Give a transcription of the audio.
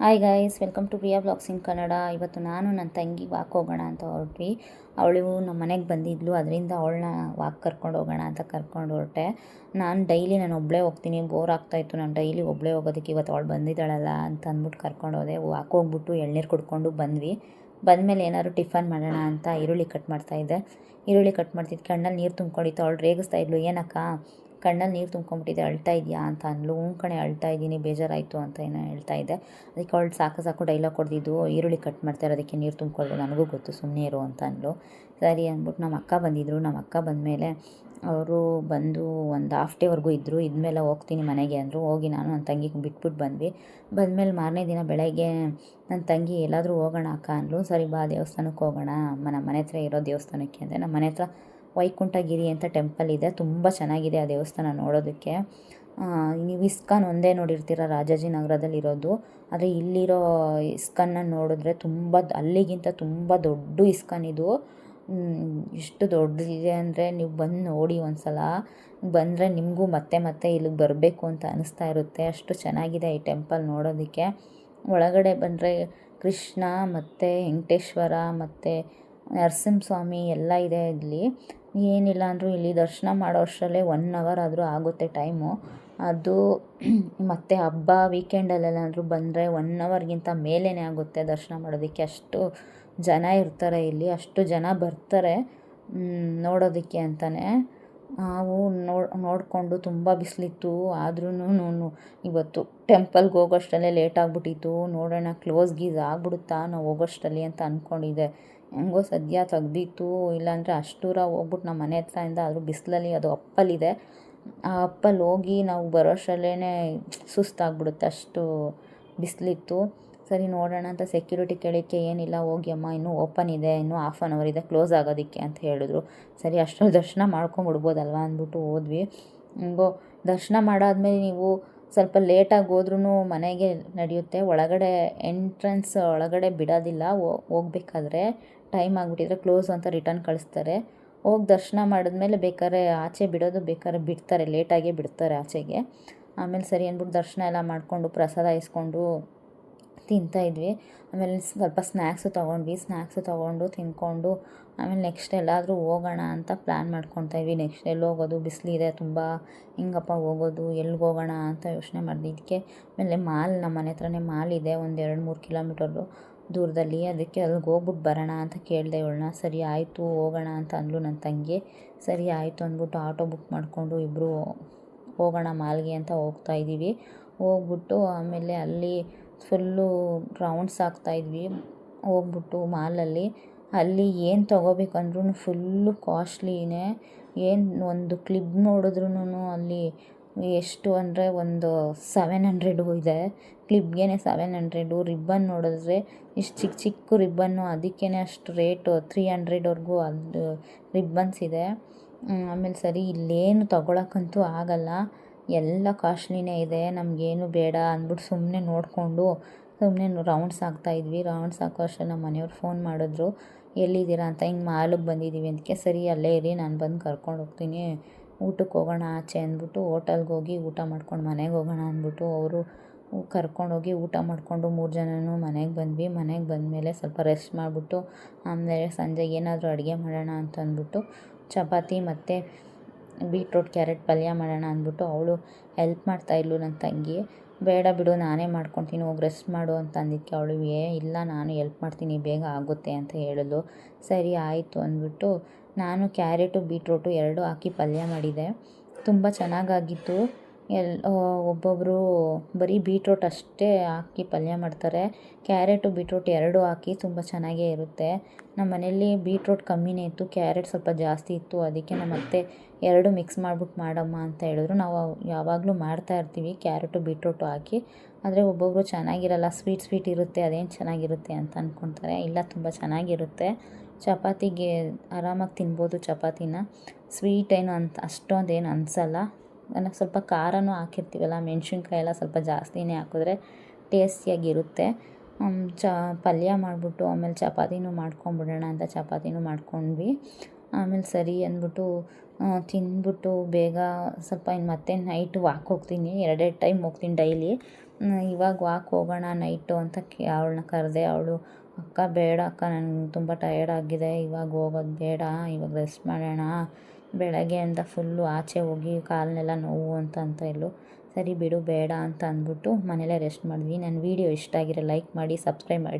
Hi guys, welcome to Priya blogs in Kannada. ಇವತ್ತು ನಾನು ನನ್ನ ತಂಗಿ ವಾಕ್ ಹೋಗೋಣ ಅಂತ ಹೊರಟ್ವಿ. ಅವಳು ನಮ್ಮ ಮನೆಗೆ ಬಂದಿದ್ಲು, ಅದರಿಂದ ಅವಳನ್ನ ವಾಕ್ ಕರ್ಕೊಂಡು ಹೋಗೋಣ ಅಂತ ಕರ್ಕೊಂಡು ಹೊರಟೆ. ನಾನು ಒಬ್ಬಳೇ ಹೋಗ್ತೀನಿ, ಬೋರ್ ಆಗ್ತಾಯಿತ್ತು. ನಾನು ಡೈಲಿ ಒಬ್ಬಳೇ ಹೋಗೋದಕ್ಕೆ ಇವತ್ತು ಅವಳು ಬಂದಿದ್ದಾಳಲ್ಲ ಅಂತ ಅಂದ್ಬಿಟ್ಟು ಕರ್ಕೊಂಡು ಹೋದೆ. ವಾಕ್ ಹೋಗ್ಬಿಟ್ಟು ಎಳ್ನೀರು ಕುಡ್ಕೊಂಡು ಬಂದ್ವಿ. ಬಂದಮೇಲೆ ಏನಾದ್ರು ಟಿಫನ್ ಮಾಡೋಣ ಅಂತ ಈರುಳ್ಳಿ ಕಟ್ ಮಾಡ್ತಾಯಿದ್ದೆ. ಈರುಳ್ಳಿ ಕಟ್ ಮಾಡ್ತಿದ್ದು ಕಣ್ಣಲ್ಲಿ ನೀರು ತುಂಬ್ಕೊಂಡಿತ್ತು. ಅವಳು ರೇಗಿಸ್ತಾ ಇದ್ಲು, ಏನಕ್ಕ ಕಣ್ಣಲ್ಲಿ ನೀರು ತುಂಬ್ಕೊಂಬಿಟ್ಟಿದೆ, ಅಳ್ತಾ ಇದೆಯಾ ಅಂತ ಅಂದ್ಲು. ಕಣೆ ಅಳ್ತಾ ಇದ್ದೀನಿ, ಬೇಜಾರಾಯಿತು ಅಂತ ಏನೋ ಹೇಳ್ತಾ ಇದ್ದೆ. ಅದಕ್ಕೆ ಅವಳು ಸಾಕು ಡೈಲಾಗ್ ಕೊಡ್ದಿದ್ದು, ಈರುಳ್ಳಿ ಕಟ್ ಮಾಡ್ತಾರೆ ಅದಕ್ಕೆ ನೀರು ತುಂಬ್ಕೊಳ್ಳೋದು, ನನಗೂ ಗೊತ್ತು, ಸುಮ್ಮನೆ ಇರು ಅಂತ ಅಂದ್ಲು. ಸರಿ ಅಂದ್ಬಿಟ್ಟು ನಮ್ಮ ಅಕ್ಕ ಬಂದಿದ್ದರು. ನಮ್ಮ ಅಕ್ಕ ಬಂದಮೇಲೆ ಅವರು ಬಂದು ಒಂದು ಹಾಫ್ ಡೇವರೆಗೂ ಇದ್ದರು. ಇದ್ಮೇಲೆ ಹೋಗ್ತೀನಿ ಮನೆಗೆ ಅಂದರು. ಹೋಗಿ ನಾನು ನನ್ನ ತಂಗಿಗೆ ಬಿಟ್ಬಿಟ್ಟು ಬಂದ್ವಿ. ಬಂದಮೇಲೆ ಮಾರನೇ ದಿನ ಬೆಳಗ್ಗೆ ನನ್ನ ತಂಗಿ ಎಲ್ಲಾದರೂ ಹೋಗೋಣ ಅಕ್ಕ ಅಂದ್ಲು. ಸರಿ ಬಾ, ದೇವಸ್ಥಾನಕ್ಕೆ ಹೋಗೋಣ, ನಮ್ಮ ಮನೆ ಹತ್ರ ಇರೋ ದೇವಸ್ಥಾನಕ್ಕೆ ಅಂದರೆ ನಮ್ಮ ಮನೆ ಹತ್ರ ವೈಕುಂಠಗಿರಿ ಅಂತ ಟೆಂಪಲ್ ಇದೆ. ತುಂಬ ಚೆನ್ನಾಗಿದೆ ಆ ದೇವಸ್ಥಾನ ನೋಡೋದಕ್ಕೆ. ನೀವು ಇಸ್ಕಾನ್ ಒಂದೇ ನೋಡಿರ್ತೀರ ರಾಜಾಜಿನಗರದಲ್ಲಿ ಇರೋದು, ಆದರೆ ಇಲ್ಲಿರೋ ಇಸ್ಕಾನ್ನ ನೋಡಿದ್ರೆ ಅಲ್ಲಿಗಿಂತ ತುಂಬ ದೊಡ್ಡ ಇಸ್ಕಾನ್ ಇದು. ಎಷ್ಟು ದೊಡ್ಡದಿದೆ ಅಂದರೆ ನೀವು ಬಂದು ನೋಡಿ ಒಂದು ಸಲ. ಬಂದರೆ ನಿಮಗೂ ಮತ್ತೆ ಇಲ್ಲಿಗೆ ಬರಬೇಕು ಅಂತ ಅನಿಸ್ತಾ ಇರುತ್ತೆ, ಅಷ್ಟು ಚೆನ್ನಾಗಿದೆ ಈ ಟೆಂಪಲ್ ನೋಡೋದಕ್ಕೆ. ಒಳಗಡೆ ಬಂದರೆ ಕೃಷ್ಣ ಮತ್ತು ವೆಂಕಟೇಶ್ವರ ಮತ್ತು ನರಸಿಂಹಸ್ವಾಮಿ ಎಲ್ಲ ಇದೆ ಇಲ್ಲಿ. ಏನಿಲ್ಲ ಅಂದರೂ ಇಲ್ಲಿ ದರ್ಶನ ಮಾಡೋ ಅಷ್ಟರಲ್ಲೇ 1 ಅವರ್ ಆದರೂ ಆಗುತ್ತೆ ಟೈಮು. ಅದು ಮತ್ತು ಹಬ್ಬ ವೀಕೆಂಡಲ್ಲೆಲ್ಲಾದರೂ ಬಂದರೆ 1 ಅವರ್ಗಿಂತ ಮೇಲೇ ಆಗುತ್ತೆ ದರ್ಶನ ಮಾಡೋದಕ್ಕೆ. ಅಷ್ಟು ಜನ ಇರ್ತಾರೆ ಇಲ್ಲಿ, ಅಷ್ಟು ಜನ ಬರ್ತಾರೆ ನೋಡೋದಕ್ಕೆ ಅಂತಲೇ. ನಾವು ನೋಡಿಕೊಂಡು ತುಂಬ ಬಿಸಿಲಿತ್ತು, ಆದ್ರೂ ಇವತ್ತು ಟೆಂಪಲ್ಗೆ ಹೋಗೋಷ್ಟರಲ್ಲೇ ಲೇಟ್ ಆಗಿಬಿಟ್ಟಿತ್ತು. ನೋಡೋಣ ಕ್ಲೋಸ್ ಗೀಸ್ ಆಗ್ಬಿಡುತ್ತಾ ನಾವು ಹೋಗೋಷ್ಟರಲ್ಲಿ ಅಂತ ಅಂದ್ಕೊಂಡಿದ್ದೆ. ಹೆಂಗೋ ಸದ್ಯ ತೆಗ್ದಿತ್ತು, ಇಲ್ಲಾಂದರೆ ಅಷ್ಟು ದೂರ ಹೋಗ್ಬಿಟ್ಟು ನಮ್ಮ ಮನೆ ಹತ್ರದಿಂದ ಆದರೂ ಬಿಸಿಲಲ್ಲಿ, ಅದು ಅಪ್ಪಲ್ಲಿದೆ, ಆ ಅಪ್ಪಲ್ಲಿ ಹೋಗಿ ನಾವು ಬರೋಷ್ಟರಲ್ಲೇ ಸುಸ್ತಾಗ್ಬಿಡುತ್ತೆ, ಅಷ್ಟು ಬಿಸಿಲಿತ್ತು. ಸರಿ ನೋಡೋಣ ಅಂತ ಸೆಕ್ಯೂರಿಟಿ ಕೇಳೋಕ್ಕೆ, ಏನಿಲ್ಲ ಹೋಗಿ ಅಮ್ಮ, ಇನ್ನೂ ಓಪನ್ ಇದೆ, ಇನ್ನೂ ಹಾಫ್ ಆನ್ ಅವರ್ ಇದೆ ಕ್ಲೋಸ್ ಆಗೋದಕ್ಕೆ ಅಂತ ಹೇಳಿದ್ರು. ಸರಿ ಅಷ್ಟರಲ್ಲಿ ದರ್ಶನ ಮಾಡ್ಕೊಂಬಿಡ್ಬೋದಲ್ವ ಅಂದ್ಬಿಟ್ಟು ಹೋದ್ವಿ. ಹಿಂಗೋ ದರ್ಶನ ಮಾಡಾದ್ಮೇಲೆ ನೀವು ಸ್ವಲ್ಪ ಲೇಟಾಗಿ ಹೋದ್ರೂ ಮನೆಗೆ ನಡೆಯುತ್ತೆ. ಒಳಗಡೆ ಎಂಟ್ರೆನ್ಸ್ ಒಳಗಡೆ ಬಿಡೋದಿಲ್ಲ, ಹೋಗ್ಬೇಕಾದ್ರೆ ಟೈಮ್ ಆಗಿಬಿಟ್ಟಿದ್ರೆ ಕ್ಲೋಸ್ ಅಂತ ರಿಟರ್ನ್ ಕಳಿಸ್ತಾರೆ. ಹೋಗಿ ದರ್ಶನ ಮಾಡಿದ್ಮೇಲೆ ಬೇಕಾದ್ರೆ ಆಚೆ ಬಿಡೋದು, ಬೇಕಾದ್ರೆ ಬಿಡ್ತಾರೆ, ಲೇಟಾಗೇ ಬಿಡ್ತಾರೆ ಆಚೆಗೆ. ಆಮೇಲೆ ಸರಿ ಅಂದ್ಬಿಟ್ಟು ದರ್ಶನ ಎಲ್ಲ ಮಾಡಿಕೊಂಡು ಪ್ರಸಾದ ಇಸ್ಕೊಂಡು ತಿಂತಾಯಿದ್ವಿ. ಆಮೇಲೆ ಸ್ವಲ್ಪ ಸ್ನ್ಯಾಕ್ಸು ತೊಗೊಂಡು ತಿಂದ್ಕೊಂಡು ಆಮೇಲೆ ನೆಕ್ಸ್ಟ್ ಎಲ್ಲಾದರೂ ಹೋಗೋಣ ಅಂತ ಪ್ಲ್ಯಾನ್ ಮಾಡ್ಕೊತಾಯಿದ್ವಿ. ನೆಕ್ಸ್ಟ್ ಎಲ್ಲಿ ಹೋಗೋದು, ಬಿಸಿಲಿದೆ ತುಂಬ, ಹಿಂಗಪ್ಪ ಹೋಗೋದು, ಎಲ್ಲಿಗೆ ಹೋಗೋಣ ಅಂತ ಯೋಚನೆ ಮಾಡಿದ್ದಕ್ಕೆ ಆಮೇಲೆ ನಮ್ಮ ಮನೆ ಹತ್ರನೇ ಮಾಲ್ ಇದೆ, ಒಂದು 2-3 ಕಿಲೋಮೀಟರು ದೂರದಲ್ಲಿ. ಅದಕ್ಕೆ ಅಲ್ಲಿಗೆ ಹೋಗ್ಬಿಟ್ಟು ಬರೋಣ ಅಂತ ಕೇಳಿದೆ ಇವಳನ್ನ. ಸರಿ ಆಯಿತು ಹೋಗೋಣ ಅಂತ ಅಂದ್ಲು ನನ್ನ ತಂಗಿ. ಸರಿ ಆಯಿತು ಅಂದ್ಬಿಟ್ಟು ಆಟೋ ಬುಕ್ ಮಾಡಿಕೊಂಡು ಇಬ್ಬರು ಹೋಗೋಣ ಮಾಲ್ಗೆ ಅಂತ ಹೋಗ್ತಾಯಿದ್ದೀವಿ. ಹೋಗ್ಬಿಟ್ಟು ಆಮೇಲೆ ಅಲ್ಲಿ ಫುಲ್ಲು ರೌಂಡ್ಸ್ ಆಗ್ತಾಯಿದ್ವಿ. ಹೋಗ್ಬಿಟ್ಟು ಮಾಲಲ್ಲಿ ಅಲ್ಲಿ ಏನು ತೊಗೋಬೇಕಂದ್ರೂ ಫುಲ್ಲು ಕಾಸ್ಟ್ಲಿನೇ. ಒಂದು ಕ್ಲಿಪ್ ನೋಡಿದ್ರೂ ಅಲ್ಲಿ ಎಷ್ಟು ಅಂದರೆ ಒಂದು 700 ಇದೆ, ಕ್ಲಿಪ್ಗೆ 700. ರಿಬ್ಬನ್ ನೋಡಿದ್ರೆ ಇಷ್ಟು ಚಿಕ್ಕ ರಿಬ್ಬನ್ನು, ಅದಕ್ಕೇ ಅಷ್ಟು ರೇಟು, 300ವರೆಗೂ ಅದು ರಿಬ್ಬನ್ಸ್ ಇದೆ. ಆಮೇಲೆ ಸರಿ ಇಲ್ಲೇನು ತೊಗೊಳಕ್ಕಂತೂ ಆಗಲ್ಲ, ಎಲ್ಲ ಕಾಸ್ಟ್ಲಿನೇ ಇದೆ, ನಮಗೇನು ಬೇಡ ಅಂದ್ಬಿಟ್ಟು ಸುಮ್ಮನೆ ನೋಡಿಕೊಂಡು ರೌಂಡ್ಸ್ ಆಗ್ತಾಯಿದ್ವಿ. ರೌಂಡ್ಸ್ ಹಾಕೋ ಅಷ್ಟರಲ್ಲಿ ನಮ್ಮ ಮನೆಯವ್ರು ಫೋನ್ ಮಾಡಿದ್ರು, ಎಲ್ಲಿದ್ದೀರಾ ಅಂತ. ಹಿಂಗೆ ಮಾಲಿಗೆ ಬಂದಿದ್ದೀವಿ ಅದಕ್ಕೆ. ಸರಿ ಅಲ್ಲೇ ಇರಿ, ನಾನು ಬಂದು ಕರ್ಕೊಂಡು ಹೋಗ್ತೀನಿ, ಊಟಕ್ಕೆ ಹೋಗೋಣ ಆಚೆ ಅಂದ್ಬಿಟ್ಟು ಹೋಟೆಲ್ಗೆ ಹೋಗಿ ಊಟ ಮಾಡ್ಕೊಂಡು ಮನೆಗೆ ಹೋಗೋಣ ಅಂದ್ಬಿಟ್ಟು ಅವರು ಕರ್ಕೊಂಡೋಗಿ ಊಟ ಮಾಡಿಕೊಂಡು 3 ಜನನೂ ಮನೆಗೆ ಬಂದ್ವಿ. ಮನೆಗೆ ಬಂದಮೇಲೆ ಸ್ವಲ್ಪ ರೆಸ್ಟ್ ಮಾಡಿಬಿಟ್ಟು ಆಮೇಲೆ ಸಂಜೆಗೆ ಏನಾದರೂ ಅಡುಗೆ ಮಾಡೋಣ ಅಂತ ಅಂದ್ಬಿಟ್ಟು ಚಪಾತಿ ಮತ್ತು ಬೀಟ್ರೋಟ್ ಕ್ಯಾರೆಟ್ ಪಲ್ಯ ಮಾಡೋಣ ಅಂದ್ಬಿಟ್ಟು ಅವಳು ಹೆಲ್ಪ್ ಮಾಡ್ತಾಯಿದ್ಲು ನನ್ನ ತಂಗಿ. ಬೇಡ ಬಿಡು ನಾನೇ ಮಾಡ್ಕೊತೀನಿ, ಹೋಗಿ ರೆಸ್ಟ್ ಮಾಡು ಅಂತ ಅಂದಿದ್ದಕ್ಕೆ ಅವಳು ಇಲ್ಲ ನಾನು ಹೆಲ್ಪ್ ಮಾಡ್ತೀನಿ, ಬೇಗ ಆಗುತ್ತೆ ಅಂತ ಹೇಳಿದ್ಲು. ಸರಿ ಆಯಿತು ಅಂದ್ಬಿಟ್ಟು ನಾನು ಕ್ಯಾರೆಟು ಬೀಟ್ರೋಟು 2 ಹಾಕಿ ಪಲ್ಯ ಮಾಡಿದೆ. ತುಂಬ ಚೆನ್ನಾಗಾಗಿತ್ತು. ಒಬ್ಬೊಬ್ಬರು ಬರೀ ಬೀಟ್ರೋಟ್ ಅಷ್ಟೇ ಹಾಕಿ ಪಲ್ಯ ಮಾಡ್ತಾರೆ, ಕ್ಯಾರೆಟು ಬೀಟ್ರೋಟ್ 2 ಹಾಕಿ ತುಂಬ ಚೆನ್ನಾಗೇ ಇರುತ್ತೆ. ನಮ್ಮ ಮನೆಯಲ್ಲಿ ಬೀಟ್ರೋಟ್ ಕಮ್ಮಿನೇ ಇತ್ತು, ಕ್ಯಾರೆಟ್ ಸ್ವಲ್ಪ ಜಾಸ್ತಿ ಇತ್ತು, ಅದಕ್ಕೆ ನಮ್ಮ ಅತ್ತೆ 2 ಮಿಕ್ಸ್ ಮಾಡ್ಬಿಟ್ಟು ಮಾಡಮ್ಮ ಅಂತ ಹೇಳಿದ್ರು. ನಾವು ಯಾವಾಗಲೂ ಮಾಡ್ತಾಯಿರ್ತೀವಿ ಕ್ಯಾರೆಟು ಬೀಟ್ರೋಟು ಹಾಕಿ. ಆದರೆ ಒಬ್ಬೊಬ್ಬರು ಚೆನ್ನಾಗಿರಲ್ಲ, ಸ್ವೀಟ್ ಇರುತ್ತೆ, ಅದೇನು ಚೆನ್ನಾಗಿರುತ್ತೆ ಅಂತ ಅಂದ್ಕೊತಾರೆ. ಇಲ್ಲ, ತುಂಬ ಚೆನ್ನಾಗಿರುತ್ತೆ. ಚಪಾತಿಗೆ ಆರಾಮಾಗಿ ತಿನ್ಬೋದು ಚಪಾತಿನ. ಸ್ವೀಟ್ ಏನು ಅಂತ ಅಷ್ಟೊಂದೇನು ಅನಿಸಲ್ಲ. ನನಗೆ ಸ್ವಲ್ಪ ಖಾರನೂ ಹಾಕಿರ್ತೀವಲ್ಲ, ಮೆಣಸಿನ್ಕಾಯಿ ಎಲ್ಲ ಸ್ವಲ್ಪ ಜಾಸ್ತಿನೇ ಹಾಕಿದ್ರೆ ಟೇಸ್ಟಿಯಾಗಿರುತ್ತೆ. ಪಲ್ಯ ಮಾಡಿಬಿಟ್ಟು ಆಮೇಲೆ ಚಪಾತಿನೂ ಮಾಡ್ಕೊಂಬಿಡೋಣ ಅಂತ ಚಪಾತಿನೂ ಮಾಡ್ಕೊಂಡ್ವಿ. ಆಮೇಲೆ ಸರಿ ಅಂದ್ಬಿಟ್ಟು ತಿಂದ್ಬಿಟ್ಟು ಬೇಗ ಸ್ವಲ್ಪ ಇನ್ನು ಮತ್ತೆ ನೈಟ್ ವಾಕ್ ಹೋಗ್ತೀನಿ, 2 ಟೈಮ್ ಹೋಗ್ತೀನಿ ಡೈಲಿ. ಇವಾಗ ವಾಕ್ ಹೋಗೋಣ ನೈಟು ಅಂತ ಅವಳನ್ನ ಕರೆದೆ. ಅವಳು ಅಕ್ಕ ಬೇಡ ಅಕ್ಕ, ನನಗೆ ತುಂಬ ಟಯರ್ಡ್ ಆಗಿದೆ, ಇವಾಗ ಹೋಗೋದು ಬೇಡ, ಇವಾಗ ರೆಸ್ಟ್ ಮಾಡೋಣ, ಬೆಳಗ್ಗೆಯಿಂದ ಫುಲ್ಲು ಆಚೆ ಹೋಗಿ ಕಾಲನ್ನೆಲ್ಲ ನೋವು ಅಂತ ಇದ್ಲು. ಸರಿ ಬಿಡು ಬೇಡ ಅಂತ ಅಂದ್ಬಿಟ್ಟು ಮನೇಲೇ ರೆಸ್ಟ್ ಮಾಡಿದ್ವಿ. ನನ್ನ ವೀಡಿಯೋ ಇಷ್ಟ ಆಗಿರೋ ಲೈಕ್ ಮಾಡಿ, ಸಬ್ಸ್ಕ್ರೈಬ್ ಮಾಡಿ.